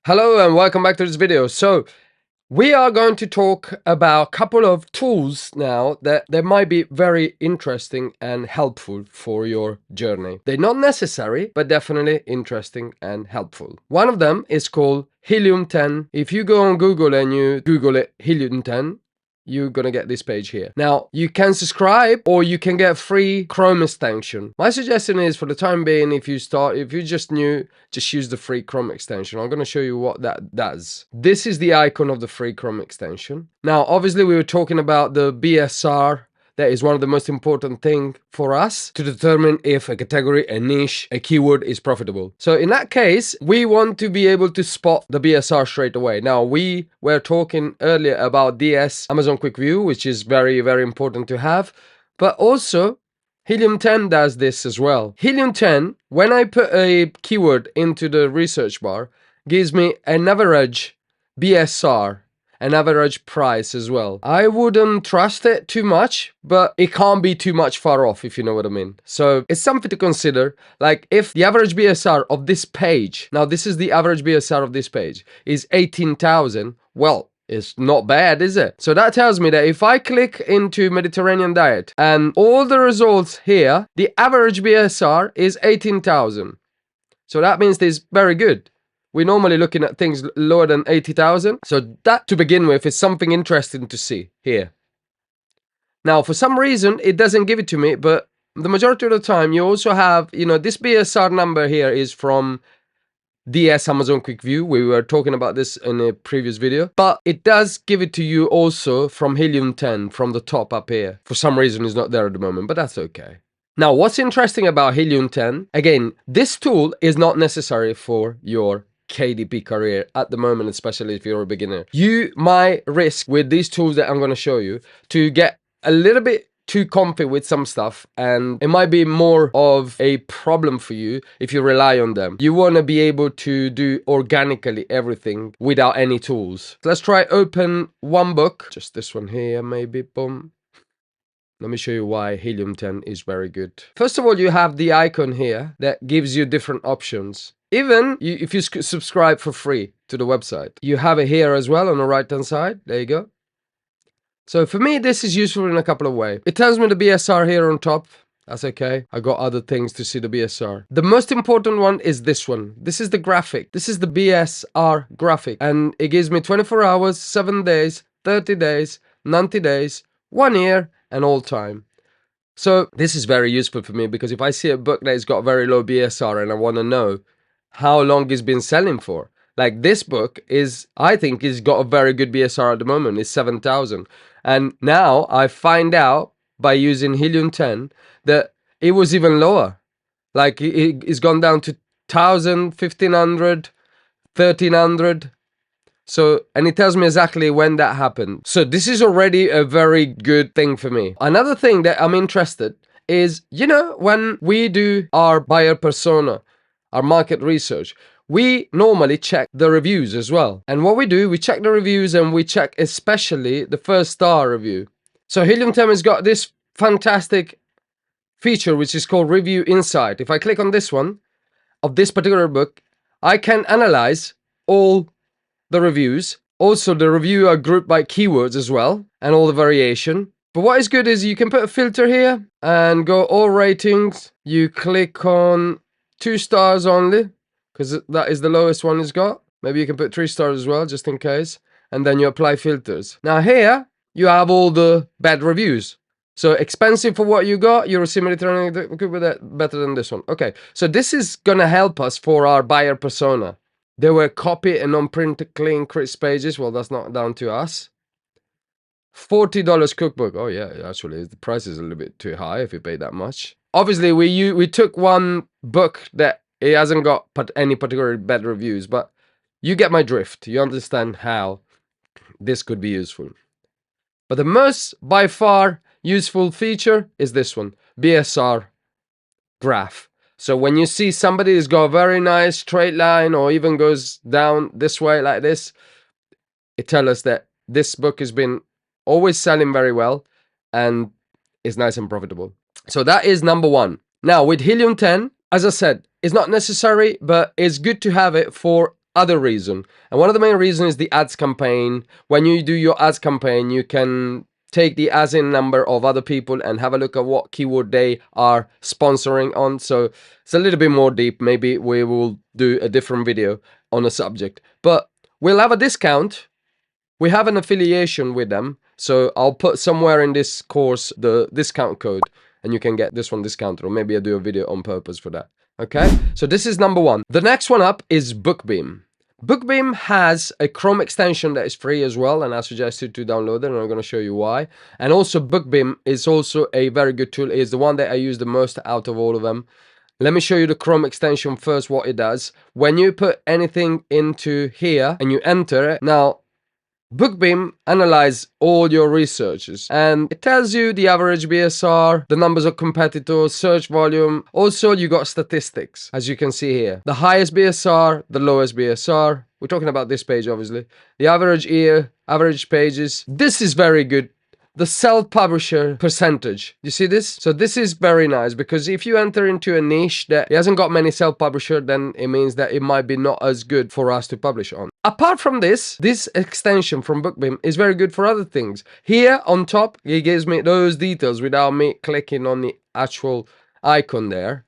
Hello and welcome back to this video. So we are going to talk about a couple of tools now that might be very interesting and helpful for your journey. They're not necessary, but definitely interesting and helpful. One of them is called Helium 10. If you go on Google and you Google it, Helium 10, you're gonna get this page here. Now, you can subscribe or you can get a free Chrome extension. My suggestion is, for the time being, if you're just new, just use the free Chrome extension. I'm gonna show you what that does. This is the icon of the free Chrome extension. Now, obviously, we were talking about the BSR. That is one of the most important things for us to determine if a category, a niche, a keyword is profitable. So in that case, we want to be able to spot the BSR straight away. Now, we were talking earlier about DS, Amazon Quick View, which is very, very important to have. But also, Helium 10 does this as well. Helium 10, when I put a keyword into the research bar, gives me an average BSR, an average price as well. I wouldn't trust it too much, but it can't be too much far off, if you know what I mean. So it's something to consider. Like, if the average BSR of this page, now this is the average BSR of this page, is 18,000, well, it's not bad, is it? So that tells me that if I click into Mediterranean diet and all the results here, the average BSR is 18,000. So that means it's very good. We're normally looking at things lower than 80,000. So that, to begin with, is something interesting to see here. Now, for some reason, it doesn't give it to me, but the majority of the time, you also have, this BSR number here is from DS Amazon Quick View. We were talking about this in a previous video, but it does give it to you also from Helium 10, from the top up here. For some reason, it's not there at the moment, but that's okay. Now, what's interesting about Helium 10, again, this tool is not necessary for your KDP career at the moment, especially if you're a beginner. You might risk with these tools that I'm going to show you to get a little bit too comfy with some stuff, and it might be more of a problem for you if you rely on them. You want to be able to do organically everything without any tools. Let's try open one book, just this one here, maybe. Boom. Let me show you why Helium 10 is very good. First of all, you have the icon here that gives you different options. Even if you subscribe for free to the website, you have it here as well on the right hand side. There you go. So for me, this is useful in a couple of ways. It tells me the BSR here on top. That's okay. I got other things to see the BSR. The most important one is this one. This is the graphic. This is the BSR graphic. And it gives me 24 hours, 7 days, 30 days, 90 days, 1 year, and all time. So this is very useful for me, because if I see a book that's got very low BSR and I want to know how long it's been selling for. Like, this book is, I think, is got a very good BSR at the moment. It's 7,000. And now I find out by using Helium 10 that it was even lower. Like, it's gone down to 1,000, 1,500, 1,300. So, and it tells me exactly when that happened. So this is already a very good thing for me. Another thing that I'm interested is, when we do our buyer persona, our market research, we normally check the reviews as well. And what we do, we check the reviews, and we check especially the 1-star review. So Helium 10 has got this fantastic feature, which is called Review Insight. If I click on this one, of this particular book, I can analyze all the reviews. Also, the reviews are grouped by keywords as well, and all the variation. But what is good is you can put a filter here and go all ratings. You click on 2 stars only, because that is the lowest one it's got. Maybe you can put 3 stars as well, just in case. And then you apply filters. Now here, you have all the bad reviews. So expensive for what you got, you receive Mediterranean, could be better than this one. Okay, so this is gonna help us for our buyer persona. There were copy and non-print clean crisp pages. Well, that's not down to us. $40 cookbook. Oh yeah, actually, the price is a little bit too high if you pay that much. Obviously, we took one book that it hasn't got any particularly bad reviews, but you get my drift. You understand how this could be useful. But the most, by far, useful feature is this one, BSR graph. So when you see somebody who's got a very nice straight line, or even goes down this way like this, it tells us that this book has been always selling very well and is nice and profitable. So that is number one. Now with Helium 10, as I said, it's not necessary, but it's good to have it for other reason. And one of the main reasons is the ads campaign. When you do your ads campaign, you can take the as in number of other people and have a look at what keyword they are sponsoring on. So it's a little bit more deep. Maybe we will do a different video on a subject, but we'll have a discount. We have an affiliation with them, so I'll put somewhere in this course the discount code, and you can get this one discounted, or maybe I'll do a video on purpose for that. Okay, so this is number one. The next one up is Bookbeam. Bookbeam has a Chrome extension that is free as well, and I suggest you to download it, and I'm going to show you why. And also Bookbeam is also a very good tool. It's the one that I use the most out of all of them. Let me show you the Chrome extension first, what it does. When you put anything into here and you enter it, now Bookbeam analyzes all your researches and it tells you the average BSR, the numbers of competitors, search volume. Also, you got statistics, as you can see here. The highest BSR, the lowest BSR. We're talking about this page, obviously. The average year, average pages. This is very good. The self-publisher percentage. You see this? So this is very nice, because if you enter into a niche that hasn't got many self-publisher, then it means that it might be not as good for us to publish on. Apart from this extension from Bookbeam is very good for other things. Here on top, it gives me those details without me clicking on the actual icon there,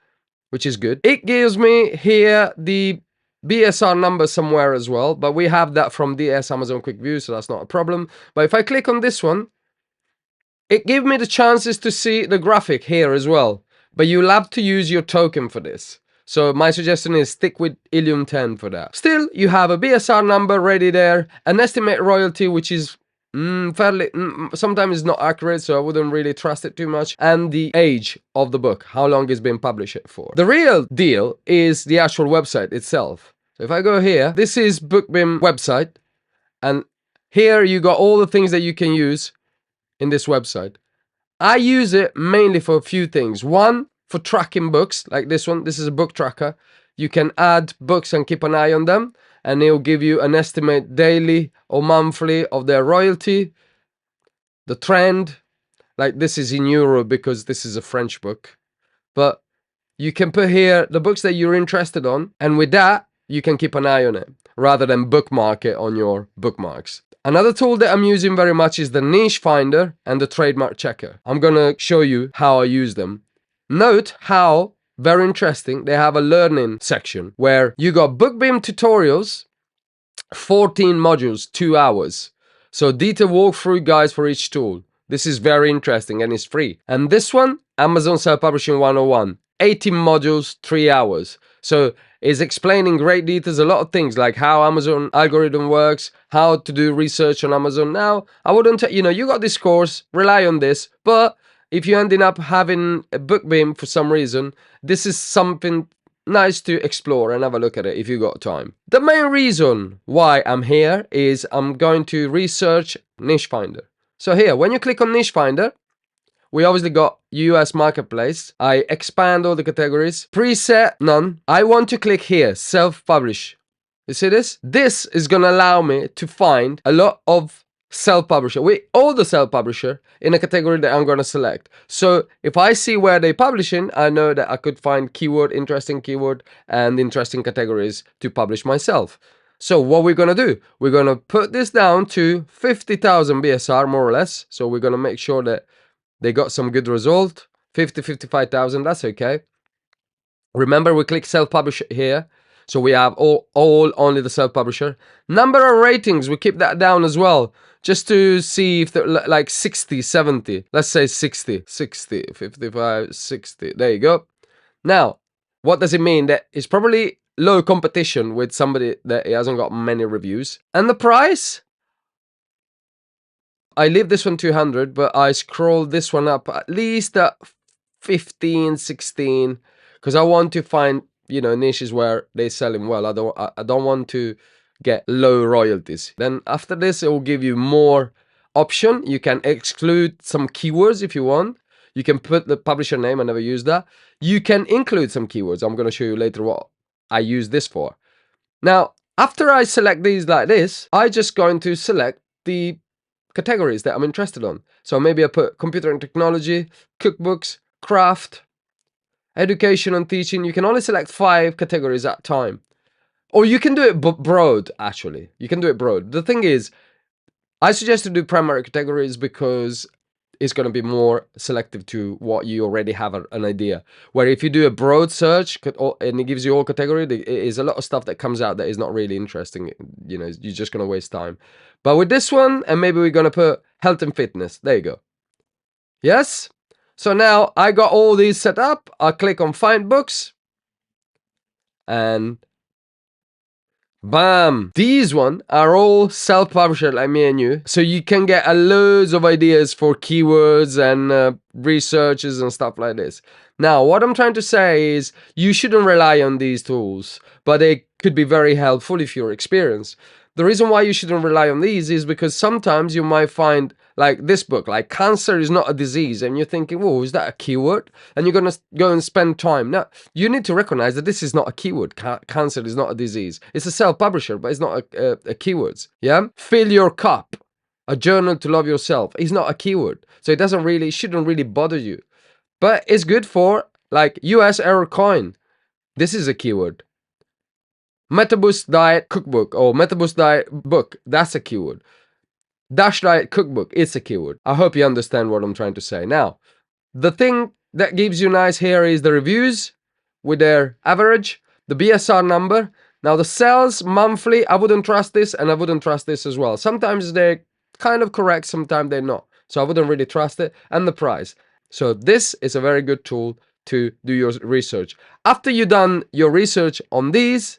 which is good. It gives me here the BSR number somewhere as well, but we have that from DS Amazon Quick View, so that's not a problem. But if I click on this one, it gives me the chances to see the graphic here as well, but you'll have to use your token for this. So my suggestion is stick with Ilium 10 for that. Still, you have a BSR number ready there, an estimate royalty, which is fairly, sometimes not accurate, so I wouldn't really trust it too much, and the age of the book, how long it's been published for. The real deal is the actual website itself. So if I go here, this is Bookbeam website, and here you got all the things that you can use in this website. I use it mainly for a few things. One, for tracking books, like this one. This is a book tracker. You can add books and keep an eye on them, and it'll give you an estimate daily or monthly of their royalty, the trend. Like this is in euro because this is a French book, but you can put here the books that you're interested on, and with that you can keep an eye on it rather than bookmark it on your bookmarks. Another tool that I'm using very much is the niche finder and the trademark checker. I'm gonna show you how I use them. Note how, very interesting, they have a learning section where you got Bookbeam tutorials, 14 modules, 2 hours. So detailed walkthrough guides for each tool. This is very interesting and it's free. And this one, Amazon Self-Publishing 101, 18 modules, 3 hours. So it's explaining great details, a lot of things like how Amazon algorithm works, how to do research on Amazon. Now, I wouldn't, you got this course, rely on this, but if you're ending up having a Bookbeam for some reason, this is something nice to explore and have a look at it if you got time. The main reason why I'm here is I'm going to research Niche Finder. So here, when you click on Niche Finder, we obviously got US Marketplace. I expand all the categories. Preset, none. I want to click here, self-publish. You see this? This is going to allow me to find a lot of self-publisher. All the self-publisher in a category that I'm going to select. So if I see where they're publishing, I know that I could find interesting keyword and interesting categories to publish myself. So what we're going to do, we're going to put this down to 50,000 BSR more or less. So we're going to make sure that they got some good result. 55,000, that's okay. Remember, we click self-publish here. So we have all only the self-publisher. Number of ratings, we keep that down as well. Just to see if they're like 60, 70. Let's say 60, 55, 60. There you go. Now, what does it mean? That it's probably low competition with somebody that hasn't got many reviews. And the price? I leave this one 200, but I scroll this one up at least at 15, 16, because I want to find, niches where they sell him well. I don't want to get low royalties. Then after this, it will give you more option. You can exclude some keywords if you want. You can put the publisher name. I never use that. You can include some keywords. I'm going to show you later what I use this for. Now, after I select these like this, I just going to select the categories that I'm interested on. So maybe I put computer and technology, cookbooks, craft, education and teaching. You can only select 5 categories at a time. Or you can do it broad, actually. You can do it broad. The thing is, I suggest to do primary categories because it's going to be more selective to what you already have an idea. Where if you do a broad search and it gives you all category, there is a lot of stuff that comes out that is not really interesting. You know, you're just going to waste time. But with this one, and maybe we're going to put health and fitness. There you go. Yes? So now I got all these set up. I'll click on find books. And bam! These one are all self-published like me and you. So you can get loads of ideas for keywords and researches and stuff like this. Now, what I'm trying to say is you shouldn't rely on these tools, but they could be very helpful if you're experienced. The reason why you shouldn't rely on these is because sometimes you might find, like this book, like cancer is not a disease, and you're thinking, whoa, is that a keyword? And you're going to go and spend time. Now, you need to recognize that this is not a keyword. Cancer is not a disease. It's a self-publisher, but it's not a keyword. Yeah? Fill your cup. A journal to love yourself is not a keyword. So it shouldn't really bother you. But it's good for, like, US error coin. This is a keyword. Metaboost diet cookbook or Metaboost diet book, that's a keyword. Dash diet cookbook, it's a keyword. I hope you understand what I'm trying to say. Now, the thing that gives you nice here is the reviews with their average, the BSR number. Now the sales monthly, I wouldn't trust this, and I wouldn't trust this as well. Sometimes they're kind of correct, sometimes they're not. So I wouldn't really trust it. And the price. So this is a very good tool to do your research. After you've done your research on these,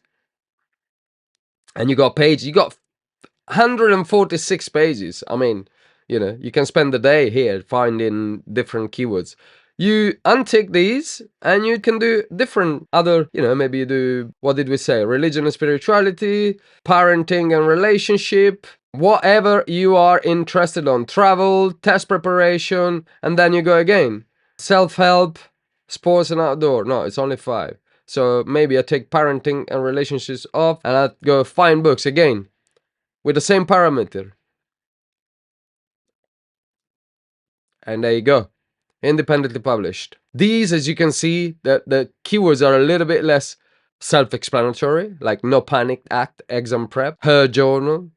and you got 146 pages. I mean, you know, you can spend the day here finding different keywords. You untick these and you can do different other, you know, maybe you do, what did we say? Religion and spirituality, parenting and relationship, whatever you are interested on, travel, test preparation, and then you go again. Self-help, sports and outdoor. No, it's only 5. So maybe I take parenting and relationships off and I go find books again with the same parameter. And there you go. Independently published. These, as you can see, the keywords are a little bit less self-explanatory, like no panic act, exam prep, her journal.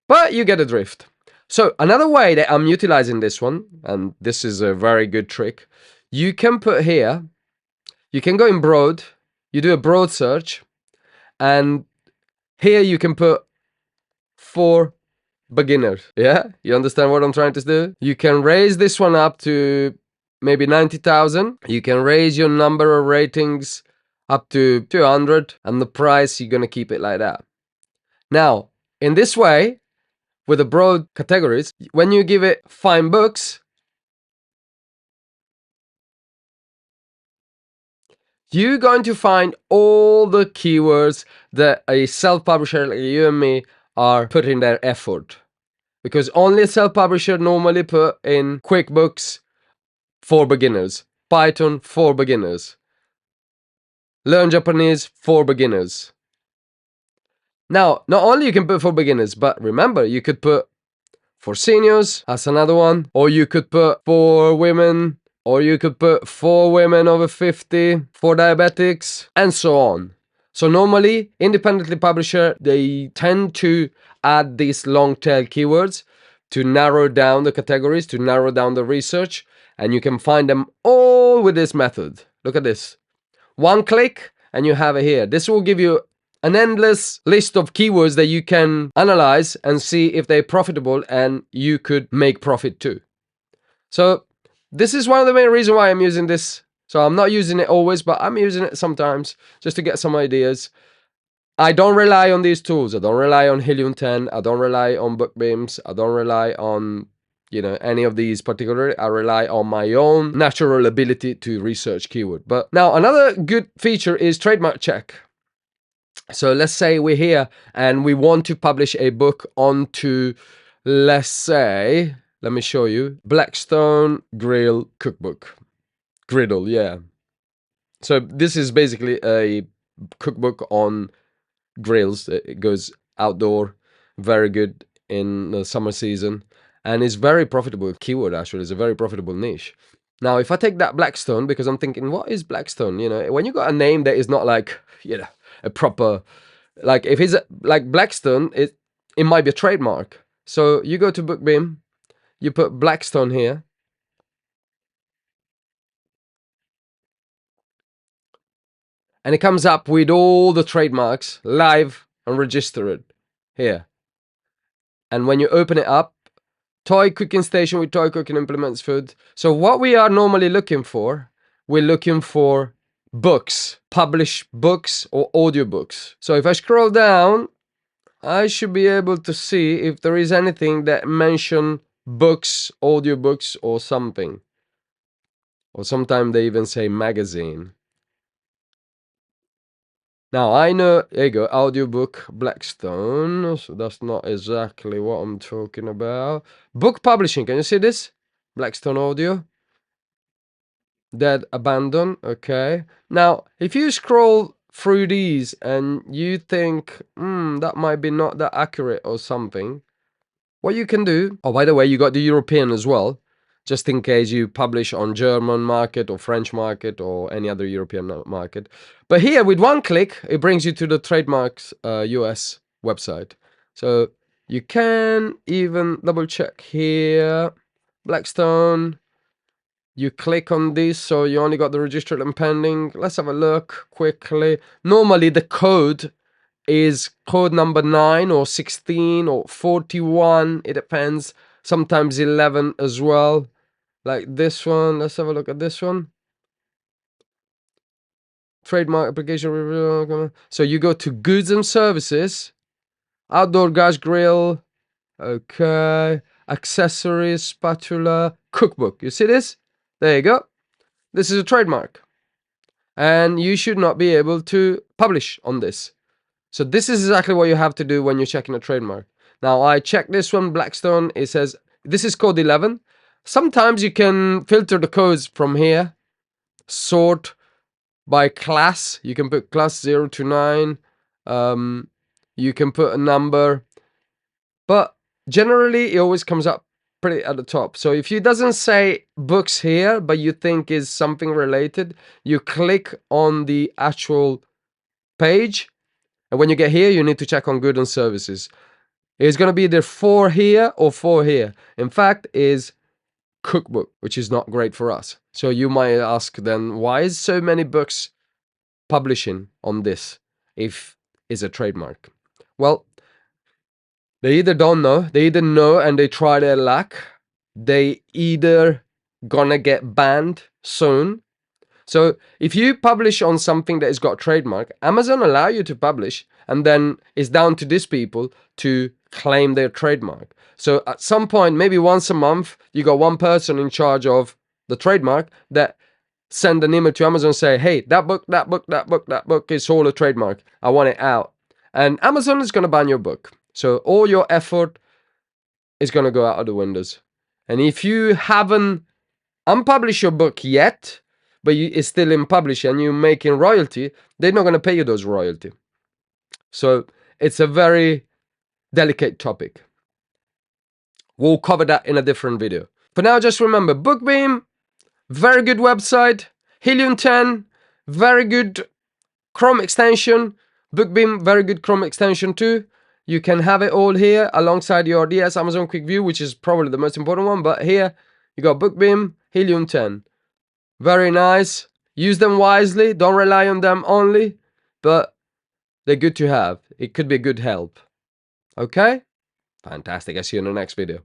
But you get the drift. So another way that I'm utilizing this one, and this is a very good trick, you can put here, you can go in broad, you do a broad search, and here you can put for beginners. Yeah, you understand what I'm trying to do? You can raise this one up to maybe 90,000. You can raise your number of ratings up to 200, and the price, you're gonna keep it like that. Now, in this way, with the broad categories, when you give it find books, you're going to find all the keywords that a self-publisher like you and me are putting their effort. Because only a self-publisher normally put in QuickBooks for beginners, Python for beginners, Learn Japanese for beginners. Now, not only you can put for beginners, but remember, you could put for seniors, that's another one, or you could put for women, or you could put for women over 50, for diabetics, and so on. So normally, independently publisher, they tend to add these long tail keywords to narrow down the categories, to narrow down the research, and you can find them all with this method. Look at this. One click, and you have it here. This will give you an endless list of keywords that you can analyze and see if they're profitable, and you could make profit too. So this is one of the main reasons why I'm using this. So I'm not using it always, but I'm using it sometimes just to get some ideas. I don't rely on these tools. I don't rely on Helium 10. I don't rely on BookBeams. I don't rely on, you know, any of these particularly. I rely on my own natural ability to research keyword. But now another good feature is trademark check. So let's say we're here and we want to publish a book onto, let's say, let me show you, Blackstone Grill Cookbook. Griddle, yeah. So this is basically a cookbook on grills. It goes outdoor, very good in the summer season, and it's very profitable keyword. Actually, it's a very profitable niche. Now, if I take that Blackstone, because I'm thinking, what is Blackstone? You know, when you got a name that is not like, you know, a proper, like if it's like Blackstone, it might be a trademark. So you go to Bookbeam, you put Blackstone here, and it comes up with all the trademarks live and registered here. And when you open it up, toy cooking station with toy cooking implements food. So what we are normally looking for, we're looking for books, published books or audiobooks. So if I scroll down, I should be able to see if there is anything that mention books, audiobooks or something. Or sometimes they even say magazine. Now I know, there you go, audiobook Blackstone. So that's not exactly what I'm talking about. Book publishing, can you see this? Blackstone audio. Dead abandon, okay. Now, if you scroll through these and you think, that might be not that accurate or something, what you can do, oh, by the way, you got the European as well, just in case you publish on German market or French market or any other European market. But here, with one click, it brings you to the trademarks US website. So you can even double check here, Blackstone. You click on this, so you only got the registered and pending. Let's have a look quickly. Normally, the code is code number 9 or 16 or 41. It depends. Sometimes 11 as well. Like this one. Let's have a look at this one. Trademark application review. So you go to goods and services. Outdoor gas grill. Okay. Accessories, spatula, cookbook. You see this? There you go. This is a trademark. And you should not be able to publish on this. So this is exactly what you have to do when you're checking a trademark. Now I checked this one, Blackstone. It says this is code 11. Sometimes you can filter the codes from here, sort by class. You can put class 0 to 9. You can put a number, but generally it always comes up pretty at the top. So if it doesn't say books here, but you think is something related, you click on the actual page. And when you get here, you need to check on goods and services. It's going to be either 4 here or 4 here. In fact, is cookbook, which is not great for us. So you might ask then, why is so many books publishing on this if it's a trademark? Well, they either don't know, they either know and they try their luck. They either gonna get banned soon. So if you publish on something that has got a trademark, Amazon allow you to publish, and then it's down to these people to claim their trademark. So at some point, maybe once a month, you got one person in charge of the trademark that send an email to Amazon and say, hey, that book is all a trademark. I want it out. And Amazon is going to ban your book. So all your effort is going to go out of the windows. And if you haven't unpublished your book yet, but it's still in publishing and you're making royalty, they're not going to pay you those royalty. So it's a very delicate topic. We'll cover that in a different video. For now, just remember, Bookbeam, very good website. Helium 10, very good Chrome extension. Bookbeam, very good Chrome extension too. You can have it all here alongside your DS Amazon Quick View, which is probably the most important one. But here, you got Bookbeam, Helium 10. Very nice. Use them wisely. Don't rely on them only. But they're good to have. It could be good help. Okay? Fantastic. I'll see you in the next video.